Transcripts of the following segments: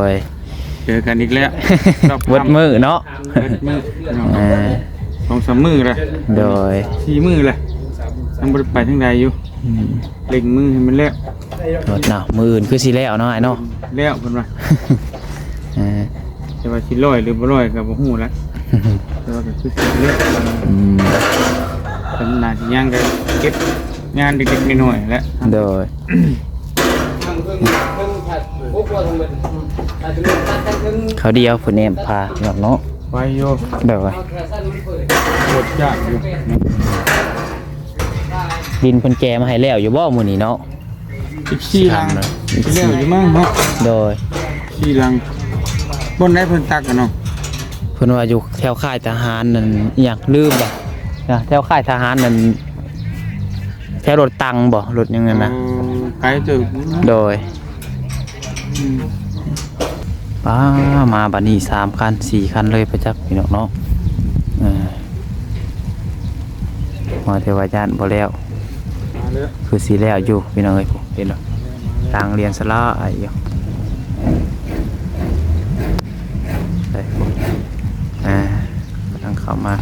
โอ้ย เจอกันอีกแล้ว เวิดมือเนาะ เวิดมือ2-3 มื้อเลย โดย 4 มื้อเลยยังบ่ได้ไปทางใดอยู่เล็งมือให้มันแล้ว รถเนาะมืออื่นคือสิแล้วเนาะไอ้เนาะ แล้วเพิ่นว่า อ่า แต่ว่าสิร้อยหรือบ่ร้อยก็บ่ฮู้แล้วแต่ว่าก็คือสิเลือก อืม เพิ่นน่าสิยังก็เก็บงานเล็กๆน้อยๆแล้ว โดยเขาเดียวผู้เนมพาหลักเนาะ ไว้โย แบบว่า ปวดจ้าอยู่ ดินเพิ่นแกมาให้แล้วอยู่บ่มื้อนี้เนาะ อีก4ลังเรื่องอยู่มั้งเนาะ โดย 4ลังบนได้เพิ่นตักกันเนาะ เพิ่นว่าอยู่แถวค่ายทหารนั่นอีหยังลืมบ่นะแถวค่ายทหารนั่นแถวรถตังบ่รถยังไงนะ ไกลตึก โดยป้ามาบัดนี้3คัน4คันเลยประจักษ์พี่น้องเนาะมาเทวาญาณบ่แล้ว มาเลย คือสิแล้วอยู่พี่น้องเอ้ยเห็นบ่ทางเรียนสลาไอ้อยู่ได้ทางเข้ามา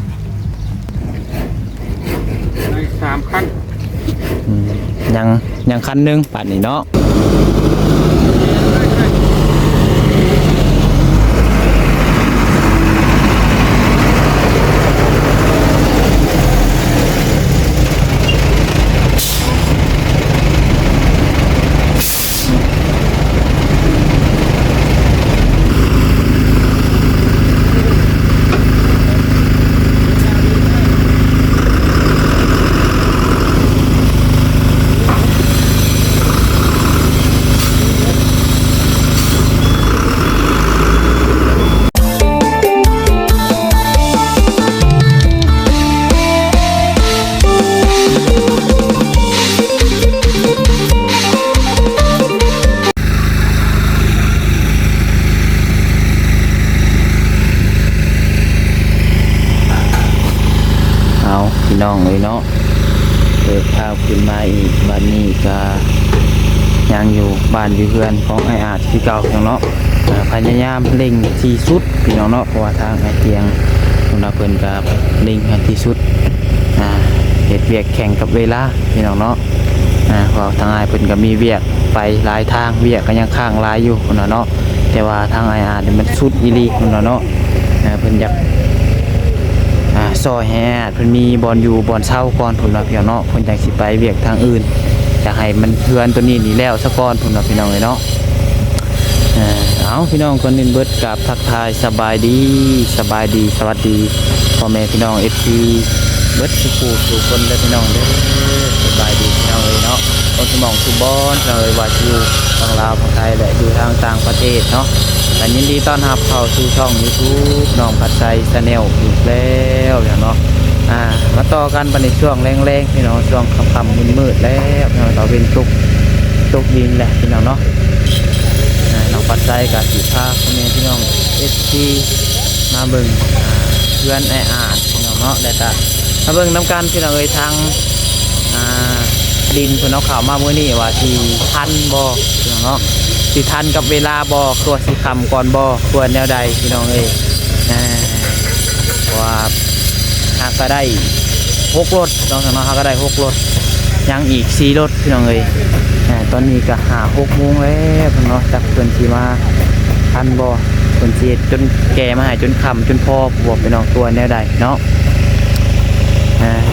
ใน3คัน ยังคันหนึงปัดนี้เนาะพี่น้องเลยเนาะเปิดข้าวขึ้นมาอีกบ้านนี้ก็ยังอยู่บ้านอยู่เพื่อนของไอ้อาจที่เก่าพี่น้องเนาะพยายามเร่งที่สุดพี่น้องเนาะเพราะว่าทางไอ้เตียงสำหรับเพิ่นก็เร่งให้ที่สุดเฮ็ดเวียกแข่งกับเวลาพี่น้องเนาะเพราะทางไอ้เพิ่นก็มีเวียกไปหลายทางเวียกก็ยังค้างหลายอยู่พี่น้องเนาะแต่ว่าทางไอ้อาจนี่มันสุดอีหลีพี่น้องเนาะเพิ่นอยากซอยแห่เพิ่นมีบอลอยู่บอลเช่าก่อนพุ่นล่ะพี่น้องเนาะเพิ่นจังสิไปเวียกทางอื่นจะให้มันเพื่อนตัวนี้นี่แล้วซะก่อนพุ่นล่ะพี่น้องเอ้ยเนาะเอาพี่น้องคนนึงเบิดกับทักทายสบายดีสวัสดีพ่อแม่พี่น้อง FC เบิดทุกคนเด้อพี่น้องเด้อสบายดีพี่น้องเอ้ยเนาะคนสมองสุบอนเอ้ยว่าอยู่ทางลาวทางไทยและอยู่ทางต่างประเทศเนาะและยินดีต้อนรับเข้าสู่ช่อง YouTube น้องผัดไทย Channel อีกแล้วเนาะมาต่อกันในช่วงแรงๆพี่น้องช่วงค่ำๆมืดๆแล้วพี่น้องต่อเป็นตกดินแหละพี่น้องเนาะน้องผัดไทยกับสิพาพ่อแม่พี่น้อง FC มาเบิ่งเพื่อนไอ้อาจพี่น้องเนาะแล้วก็มาเบิ่งน้ำกันพี่น้องเอ้ยทางดินเพิ่นเอาข่าวมามื้อนี้ว่าสิทันบ่พี่น้องเนาะสิทันกับเวลาบ่ตัวสิค่ำก่อนบ่ควรแนวใดพี่น้องเอ้ยว่าหากก็ได้6รถน้องเนาะหากก็ได้6รถยังอีก4รถพี่น้องเอ้ยตอนนี้ก็5-6 โมงแล้วพี่น้องเนาะจักเพิ่นสิมาทันบ่เพิ่นสิจนแก่มาให้จนค่ำจนพอบวกพี่น้องตัวแนวใดเนาะ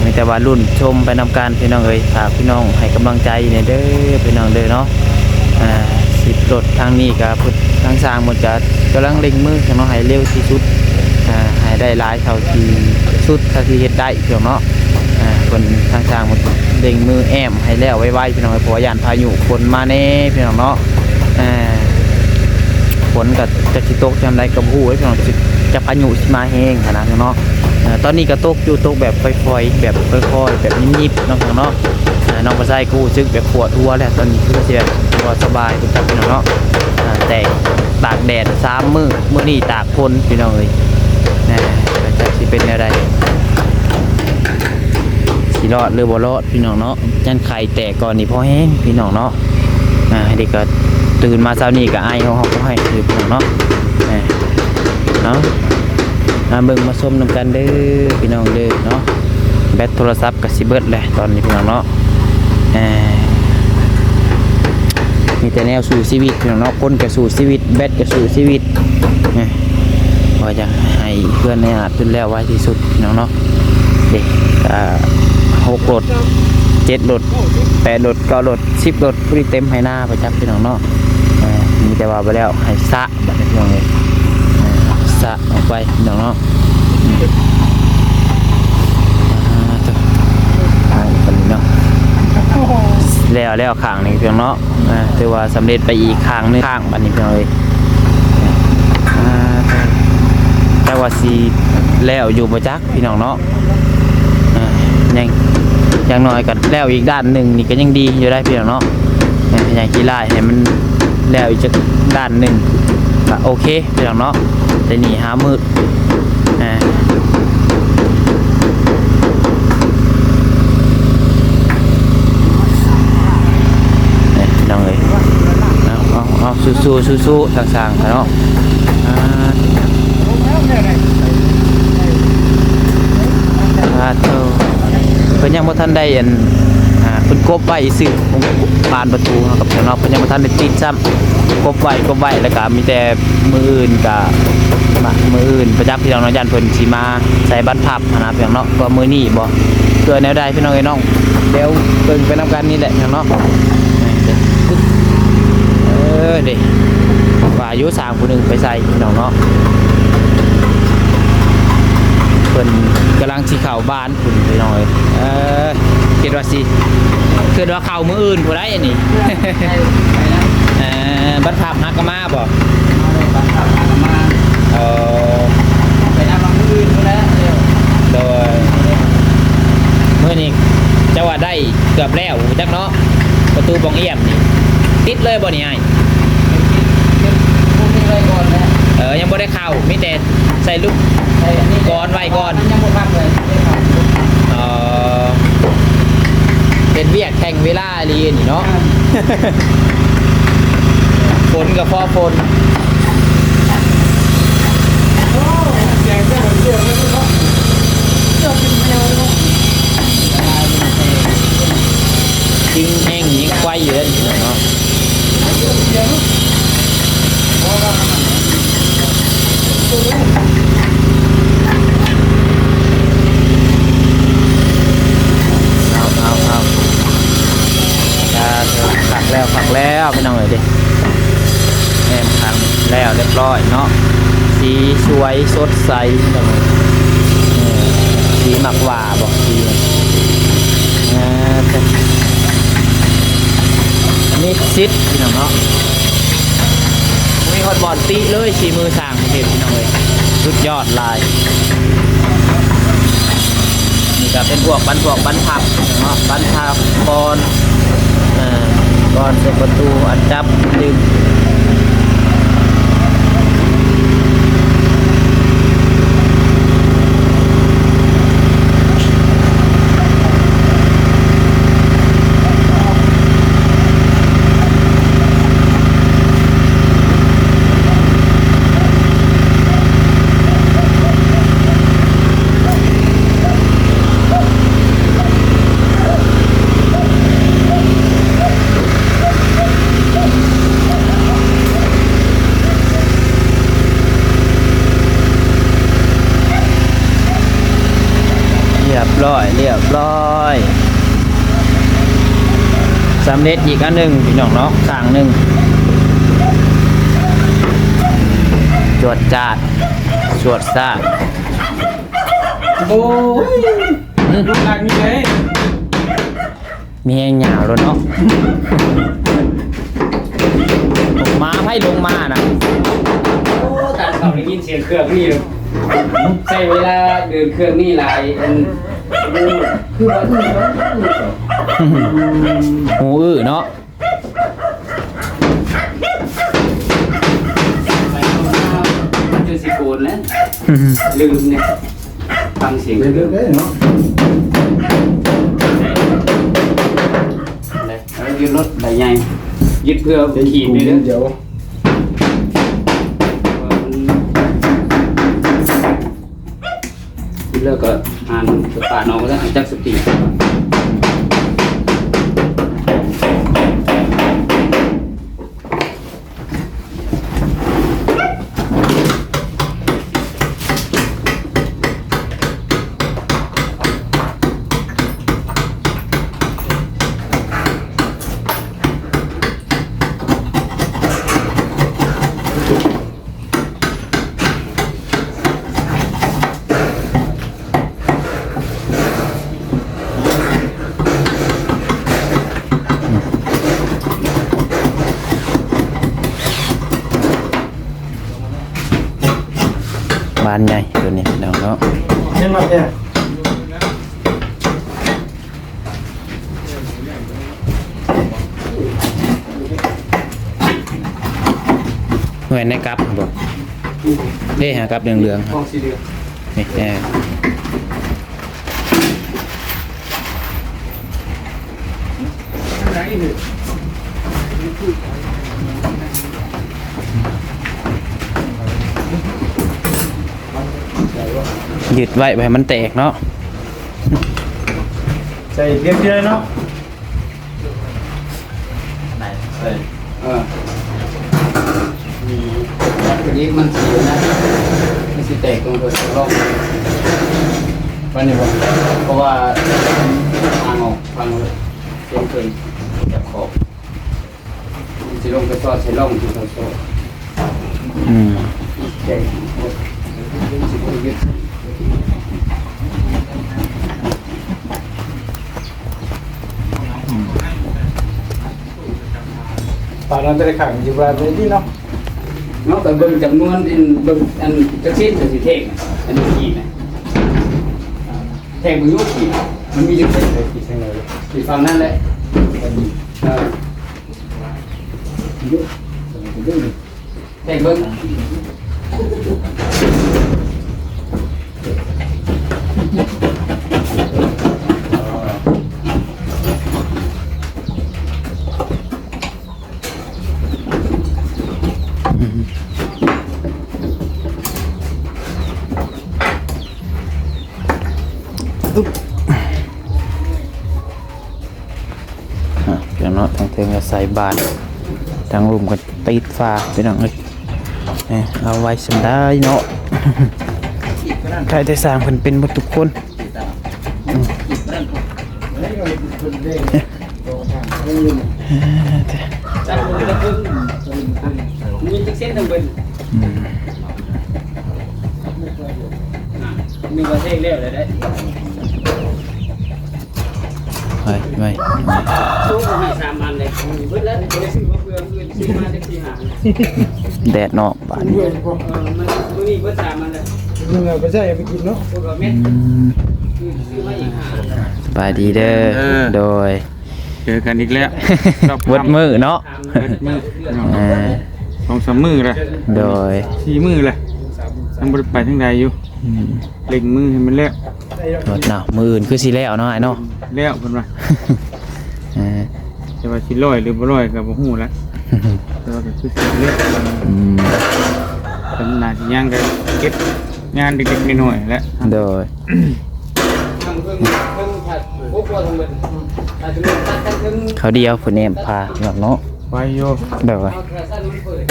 มีแต่ว่ารุ่นชมไปนำการพี่น้องเอ้ยฝากพี่น้องให้กำลังใจเนี่ยเด้อพี่น้องเด้อเนาะสิรถทางนี้กับพุทธทางสร้างหมดจะกำลังเร่งมือพี่น้องให้เร็วที่สุดให้ได้หลายเท่าที่สุดเท่าที่เฮ็ดได้พี่น้องเนาะคนทางสร้างหมดเร่งมือแอมให้แล้วไวๆพี่น้องเพราะว่ายานพายุฝนมาแน่พี่น้องเนาะฝนกับจะสิตกจำได้กับหู้พี่น้องจะพายุมาแห้งขนาดเนาะตอนนี้ก็ตกอยู่ตกแบบค่อยๆแบบค่อยๆแบบยิบๆน้องเนาะน้องปลาไส้กูจึกแบบปวดหัวแล้วตอนนี้คือเสียตัวสบายคุณจับพี่น้องเนาะแต่ตากแดด3 มื้อนี้ตากฝนพี่น้องเลยจะสิเป็นอะไรสิรอดหรือบ่รอดพี่น้องเนาะจันไข่แตกก่อนนี่พอแห้งพี่น้องเนาะเด็กก็ ตื่นมาเช้านี้ก็ไอเฮาก็ให้คือพี่น้องเนาะเนาะมาเบิ่งมาชมนำกันเด้อพี่น้องเด้อเนาะแบตโทรศัพท์ก็สิเบิดแหละตอนนี้พี่น้องเนาะมีแต่แนวสู่ชีวิตพี่น้องเนาะคนก็สู่ชีวิตแบตก็สู่ชีวิตว่าจะให้เพื่อนในอาจจนแล้วไว้ที่สุดพี่น้องเนาะเด็ก6 รถ 7 รถ 8 รถ 9 รถ 10 รถผู้ที่เต็มให้หน้าประจับพี่น้องเนาะมีแต่ว่าไปแล้วให้สะบัดนี้พี่น้องเลยสะออกไปพี่น้องเนาะเนาะแล้วข้างนี้พี่น้องเนาะถือว่าสำเร็จไปอีกข้างนึงข้างบัดนี้พี่น้องเลยแต่ว่าสีแล้วอยู่ประจักพี่น้องเนาะยังน้อยกันแล้วอีกด้านหนึ่งนี่ก็ยังดีอยู่ได้พี่น้องเนาะอย่างกีฬาให้มันแล้วอีกด้านหนึ่งก็โอเคพี่น้องเนาะแต่นี่หามืดพี่น้องเลยเอาสู้ๆสร้างๆเนาะเพิ่นยังบ่ทันได้เพิ่นกบไว้ซื้อบานประตูกับเนาะเพิ่นยังบ่ทันได้ติดซ้ำกบไว้แล้วก็มีแต่มืออื่นก็มืออื่นประจักษ์พี่น้องเนาะยันเพิ่นสิมาใส่บัตรพับนะพี่น้องเนาะก็มื้อนี้บ่เพื่อแนวใดพี่น้องเอ้ยน้องเดี๋ยวเบิ่งไปนำกันนี่แหละพี่น้องเนาะเด้ว่าอายุสร้างผู้นึงไปใส่พี่น้องเนาะเพิ่นกำลังสิเข้าบ้านพุ่นพี่น้องเอ้ยคิดว่าสิคือว่าเข้ามื้ออื่นผู้ใดอันนี้บัตรภาพฮักกะมาบ่บัตรภาพฮักกะมาไปนำมื้ออื่นพุ่นแล้วโดยมื้อนี้จะว่าได้เกือบแล้วจักเนาะประตูบองเอี่ยมนี่ติดเลยบ่นี่อ้ายยังบ่ได้เข้ามีแต่ใส่ลูกก่อนไว้ก่อนยังบ่พักเลยเป็นเวียกแข่งเวลาลีนี่เนาะฝนกับพ่อฝนยิงแห้งยิงควายอยู่เลยเนาะผักแล้วพี่น้องเลยดิแหมผักแล้วเรียบร้อยเนาะสีสวยสดใสพี่น้องเลยสีหมักหวาบอกสีนี่ซิดพี่น้องเนาะมีฮอตบอลตีเลยสีมือสร้างพี่น้องเลยสุดยอดลายนี่ก็เป็นพวกบันพับเนาะบันพับบอลก่อนเปิดประตูอันจับดึงเรียบร้อยสำเร็จอีกอันหนึ่งพี่น้องเนาะข้างหนึ่งจวดจาดสวดซาด โอ้ยลูกหลังนี่เลย มีแห้งหยาวแล้วเนาะลงมาให้ลงมานะ โอ้การขับได้ยินเสียงเครื่องนี่เลยใช้เวลาเดินเครื่องนี่หลายคือว่าหูเนาะมันจะสิโกนแล้วลืมเนี่ยฟังเสียงลืมได้เนาะแล้วยืนรถใบใหญ่ ยึดเพื่อขีดเลยเดี๋ยวเลิกก็อ่านสปาน้องก็ได้จักสติบ้านใหญ่ตัวนี้เดี๋ยวเนาะ เห็นมาเนี่ย หน่วยในกับบ่เด้หากับเหลืองๆค ห้ รับ องสีเหลือง นี่แน่ยึดไว้ให้มันแตกเนาะ ใส่เพียงเดียวเนาะ ทีนี้มันสีนะมันสีแตกตรงตัวร่องวันนี้บอกเพราะว่าทางออกทางเส้นเกินจากขอบมันจะลงไปซอดใช้ร่องที่เขาโซ่ อืม แตกหมดสิบยึด ป่านนั้นจะได้ขังอยู่บ้านเลยที่เนาะ เนาะแต่เบิ่งจำนวนเบิ่งอันกระชิ้นจะสิเท่งอันนี้กี่นะแท่งมันยุ่งกี่มันมีจุดเท่งเลยกี่เท่งเลยกี่ฝั่งนั่นแหละแท่งเบิ่งเดี๋ยวเนาะทางเทิงก็ใส่บานทางรุมก็ติดฟ้าไปหน่อยเอาไว้สำได้เนาะ ใครได้สร้างเพิ่นเป็นหมดทุกคน จับมือแล้วเบิ่งมีจักเส้นทั้งเบิ่งมีว่าเท่งแล้วเลยได้ ไม่ ตู้ให้3อันเลยเบิดแล้วจะได้ซื้อมาเพื่อซื้อมาจัก4 5 แดดเนาะบาน มันมื้อนี้เบิด3อันเลย มึงเอาไปใช้ไปกินเนาะ พวกเราเม็ดซื้อมาอีก5 สบายดีเด้อโดย เจอกันอีกแล้ว วดมือเนาะ 2-3 มื้อเลย โดย 4 มื้อเลยยังบ่ได้ไปทางใดอยู่เล็งมือให้มันแล้ว วดเนาะมืออื่นคือสิแล้วเนาะไอ้เนาะ แล้วเพิ่นว่าแต่ว่าสิร้อยหรือบ่ร้อยก็บ่ฮู้แล้วแต่ว่าก็คือสิแล้วแต่มันน่าสิยังก็เก็บงานเด็กๆน้อยๆแหละ โดย ทางเพิ่งผัดพวกเราทำเบิดอาจจะมีตัดกันถึง เขาเดียวผู้เนมพาเนาะ ไปโย เดี๋ยว เอาแค่สั้นมันเปิด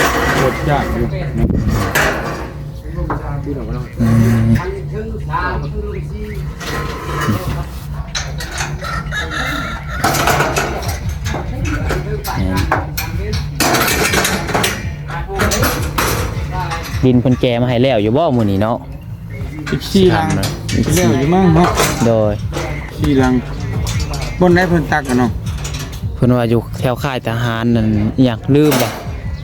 กดยากอยู่ ทางถึงทางถึงลูกซี ดินเพิ่นแกมาให้แล้วอยู่บ่มื้อนี้เนาะ อีก4ลังเรื่องอยู่มั้งเนาะ โดย 4ลังบนได้เพิ่นตักกันเนาะ เพิ่นว่าอยู่แถวค่ายทหารนั่นอีหยังลืมบ่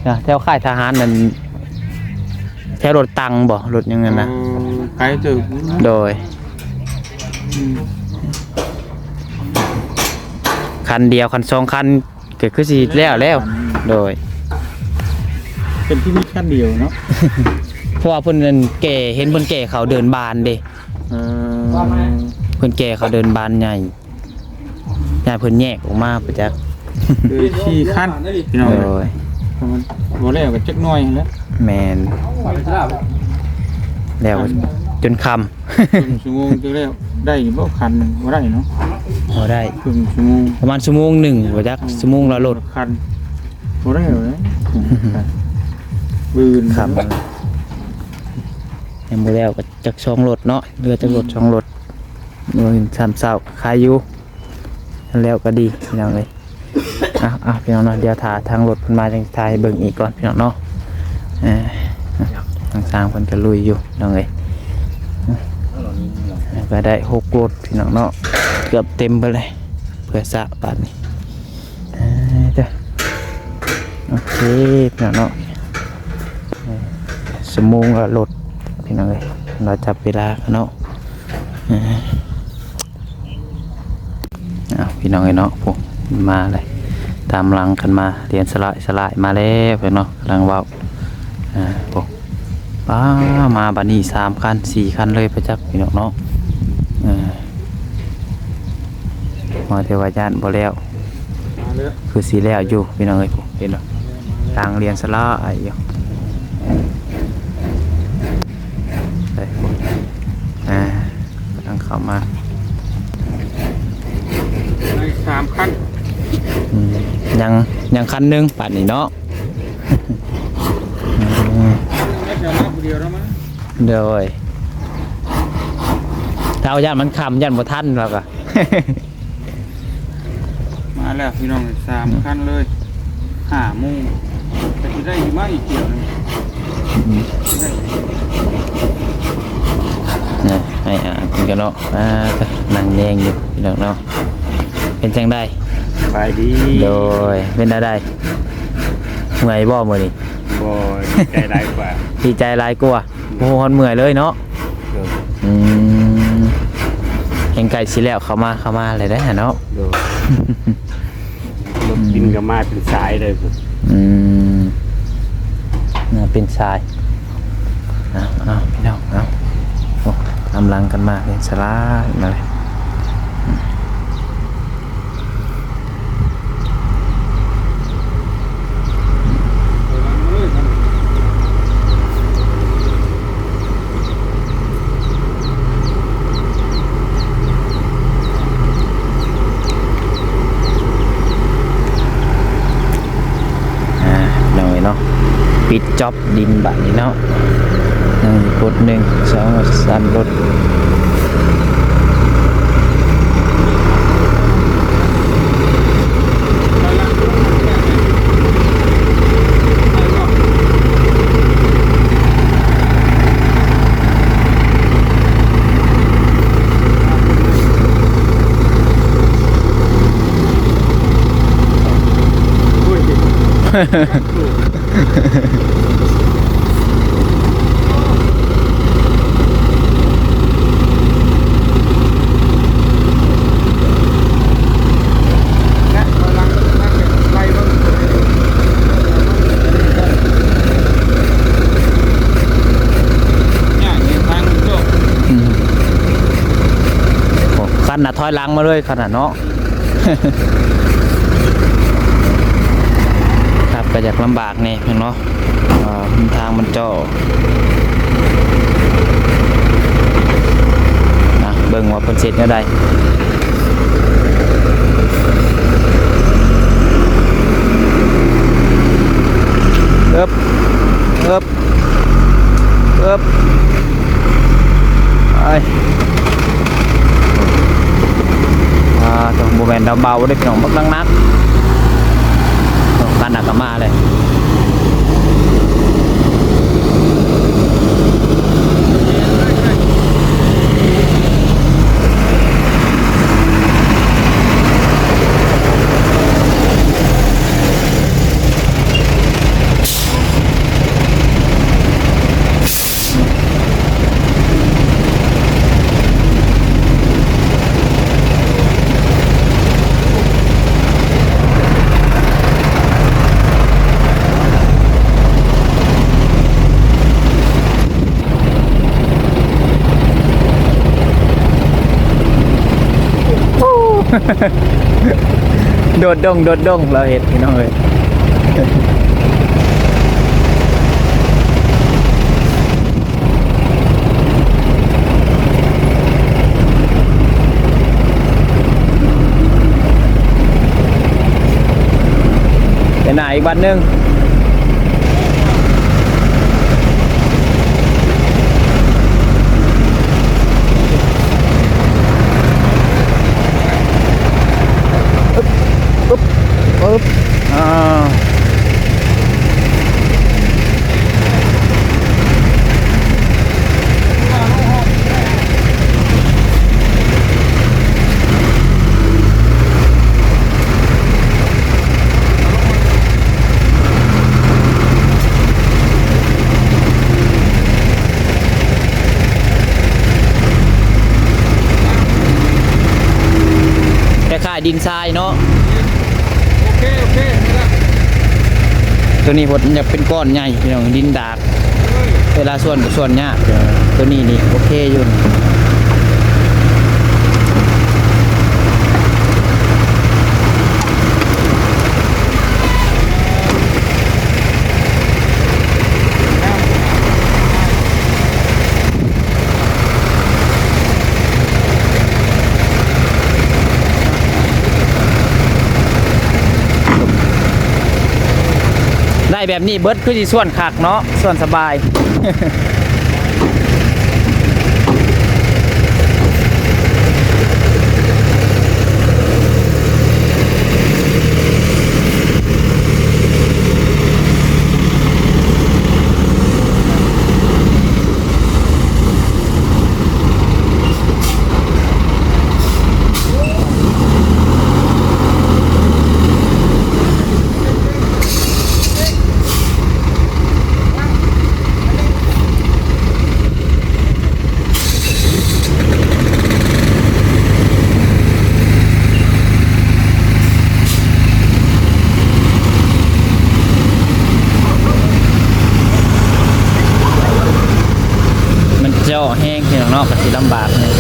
นะแถวค่ายทหารนั่นแถวรถตังบ่รถยังไงนะ ไกลตึก โดยคันเดียวคัน2คันก็คือสิแล้วโดย เป็นที่นี่ขั้นเดียวเนาะ เพราะว่าเพิ่นนั่นแก่เห็นเพิ่นแก่เขาเดินบานเด้เพิ่นแก่เขาเดินบานใหญ่เพิ่นแยกออกมาไปจาก คือขี้คันพี่น้อง โดย มันบ่แล้วก็จักหน่อยแล้ว แมนแล้วจนค ชั่วโมงจะแล้วได้บ่คันนึงบ่ได้เนาะ ำพอได้ ครึ่งชั่วโมง ประมาณชั่วโมงหนึ่งว่าจักชั่วโมงละรถ คันบ่ได้เลยบืน ครับยังบ่แล้วก็จักช่องรถเนาะเรือจักรถช่องรถมื้อ3เช้าขายอยู่แล้วก็ดีพี่น้องเอ้ยพี่น้องเนาะเดี๋ยวถ่าทางรถเพิ่นมาจังถ่ายเบิ่งอีกก่อนพี่น้องเนาะทางสร้างเพิ่นก็ลุยอยู่พี่น้องเอ้ยก็ได้6รถพี่น้องเนาะเกือบเต็มไปเลยเพื่อสระบาดนี้จ้ะโอเคพี่น้องเนาะชั่วโมงละรถพี่น้องเอ้ยเราจับเวลากันเนาะพี่น้องเอ้ยเนาะผมมาเลยตามหลังกันมาเรียนสลายมาแล้วพี่น้องกำลังเว้าผมมาบัดนี้3 คัน 4 คันเลยประจักษ์พี่น้องเนาะมาเทวาญาณบ่แล้ว มาแล้ว คือสีแล้วอยู่พี่น้องเอ้ยผมเห็นเนาะทางเรียนสลายอยู่กำลังเข้ามา ได้3คัน ยังคันหนึงป่านนี้เนาะ แล้วจะมาผู้เดียวแล้วมั้ง เดี๋ยวเอ้ยถ้าเอาย่านมันคำย่านบ่ทันแล้วก็ มาแล้วพี่น้อง3คันเลย5โมงแต่สิได้มาอีกเกี่ยวนึงได้ เนี่ยให้คุณกันเนาะก็นั่งแยงอยู่พี่น้องเนาะเป็นจังได้ ไปดี โดยเป็นได้เมื่อยบ่มื้อนี้ บ่ใจร้ายกว่า ดีใจหลายกว่าโอ้โหเมื่อยเลยเนาะเห็นไก่สิแล้วเข้ามาเลยได้เนาะ โดนรถดินก็มาเป็นสายเลย น่าเป็นชายพี่น้องโอ้กำลังกันมากเลยสลายมาเลยเนาะปิดจ็อบดินแบบนี้เนาะรถ1 2 3รถคันน่ะถอยหลังมาเลยขนาดเนาะ ครับก็อยากลำบากนี่เพียงเนาะทางมันจ่อนะเบิ่งว่าเพิ่นเสร็จแล้วใดเอิบตัวโมเมนต์เบาๆได้พี่น้องบักนักๆกันหนักกับมาเลย โดดดงเราเห็นพี่น้องเลยเป็นไหนอีกวันหนึ่งปึ๊บคล้ายๆดินทรายเนาะโอเคนี่ละ ตัวนี้ผมจะเป็นก้อนใหญ่พี่น้องดินดากเวลาส่วนเนี้ยตัวนี้นี่โอเคอยู่ได้แบบนี้เบิร์ดคือสิส่วนคักเนาะส่วนสบาย มันเจาะแห้งพี่น้องเนาะก็สิลำบากเนี่ย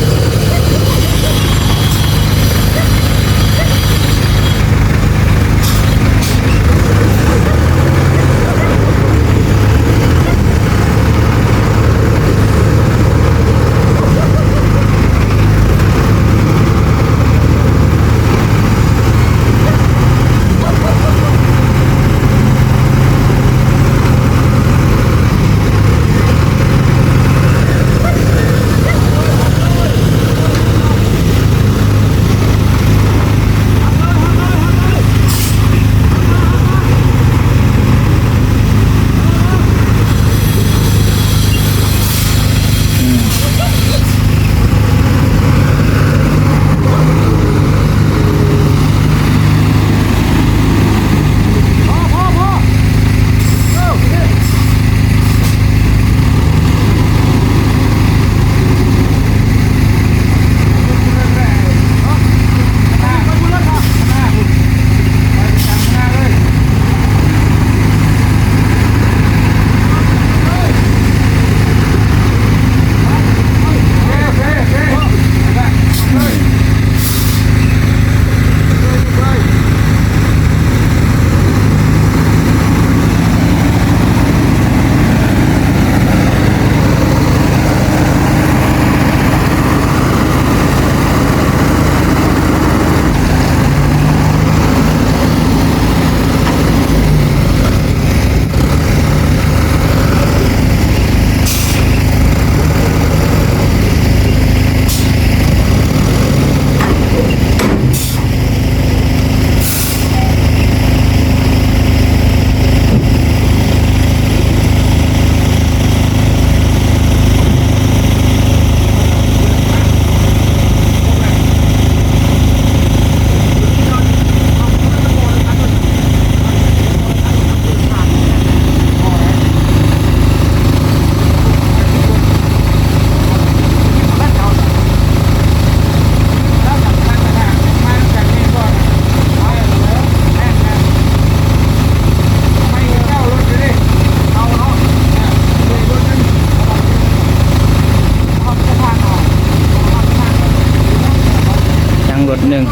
รถหนึ่ง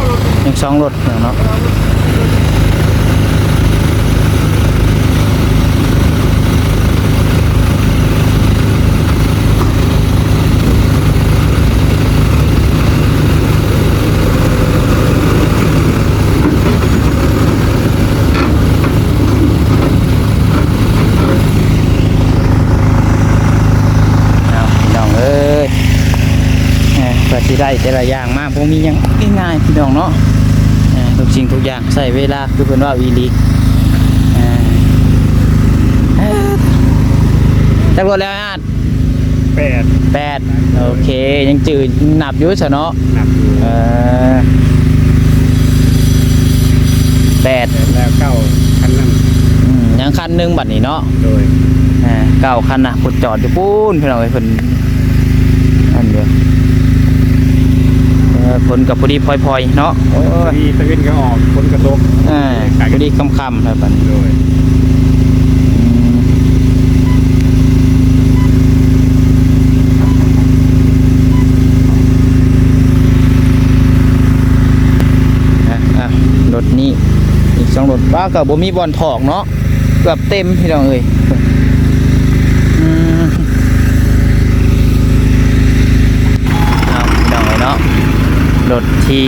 ยัง2 รถเนาะ สิได้แต่ละอย่างมาบ่มีหยังง่ายๆพี่น้องเนาะทุกสิ่งทุกอย่างใช้เวลาคือเพิ่นว่าอีหลีจักรถแล้วอาด 8 8โอเคยังจืดนับอยู่ซะเนาะ นับอยู่ 8 แล้วเข้าคันนั้น ยังคันหนึงบัดนี้เนาะ โดย 9คันน่ะขุดจอดอยู่ปูนพี่น้องเอ้ยเพิ่นอันเดียวผลกับพอดีพลอยๆเนาะโอ้ย มีตะเวนก็ออกฝนกระตก พอดีค่ำๆแล้วบัดนี้ โดย รถนี้อีก2รถว่าก็บ่มีบอลถอกเนาะเกือบเต็มพี่น้องเอ้ยเอาพี่น้องเอ้ยเนาะรถที่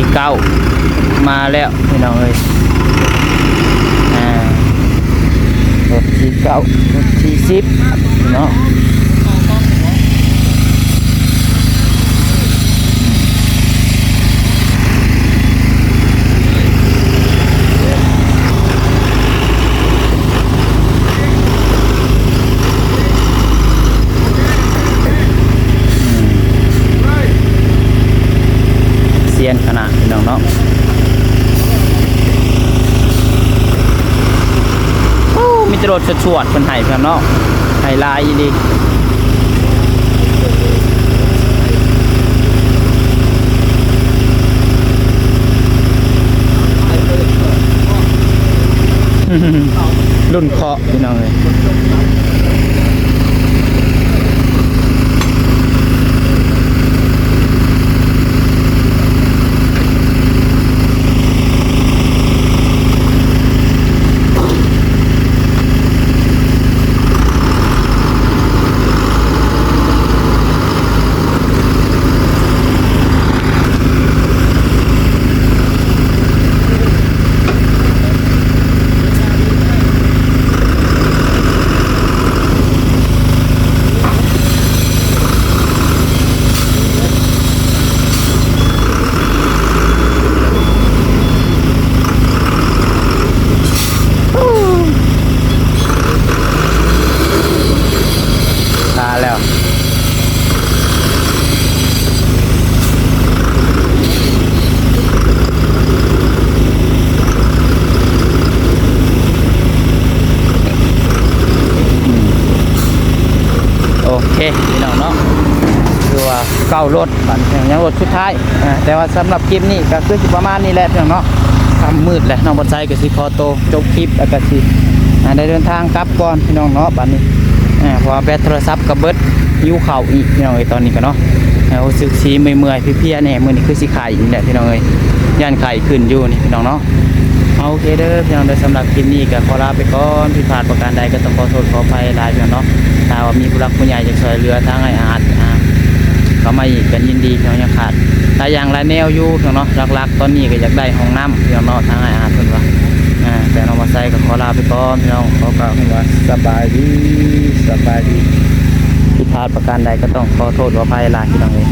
9มาแล้วพี่น้องเอ้ยรถที่9รถที่10เนาะเซียนขนาดพี่น้องเนาะมีตรวจชวดเป็นไห้พี่น้องเนาะไห้ลายดีรุ่นเคาะพี่น้องเลยแล้วโอเคพี่น้องเนาะคือว่า9รถบัดยังรถสุดท้ายแต่ว่าสำหรับคลิปนี้ก็คือสิประมาณนี้แหละพี่น้องเนาะค่ำมืดแล้วน้องบอลไซก็สิขอโตวจบคลิปแล้วก็สิได้เดินทางกลับก่อนพี่น้องเนาะบัดนี้เพราะว่าแบตโทรศัพท์ก็เบิดยิ้วเข่าอีกพี่น้องเอ้ยตอนนี้ก็เนาะรู้สึกสีเมื่อยๆเพลียๆแน่มื้อนี้คือสิไข่อีกแหละพี่น้องเอ้ยย่านไข่ขึ้นอยู่นี่พี่น้องเนาะโอเคเด้อพี่น้องเด้อสำหรับคลิปนี้ก็ขอลาไปก่อนผิดพลาดประการใดก็ต้องขอโทษขออภัยหลายพี่น้องเนาะถ้าว่ามีผู้รักผู้ใหญ่จะช่วยเหลือทางไอ้อาจเข้ามาอีกกันยินดีพี่น้องยังขาดถ้าอย่างไรแนวอยู่พี่น้องเนาะหลักๆตอนนี้ก็อยากได้ห้องน้ำพี่น้องเนาะทางไอ้อาจเพิ่นว่าแต่น้องมาใส่ก็ขอลาไปก่อนพี่น้องขอกล่าวคำว่าสบายดีผิดพลาดประการใดก็ต้องขอโทษขออภัยหลายพี่น้องเอ้ย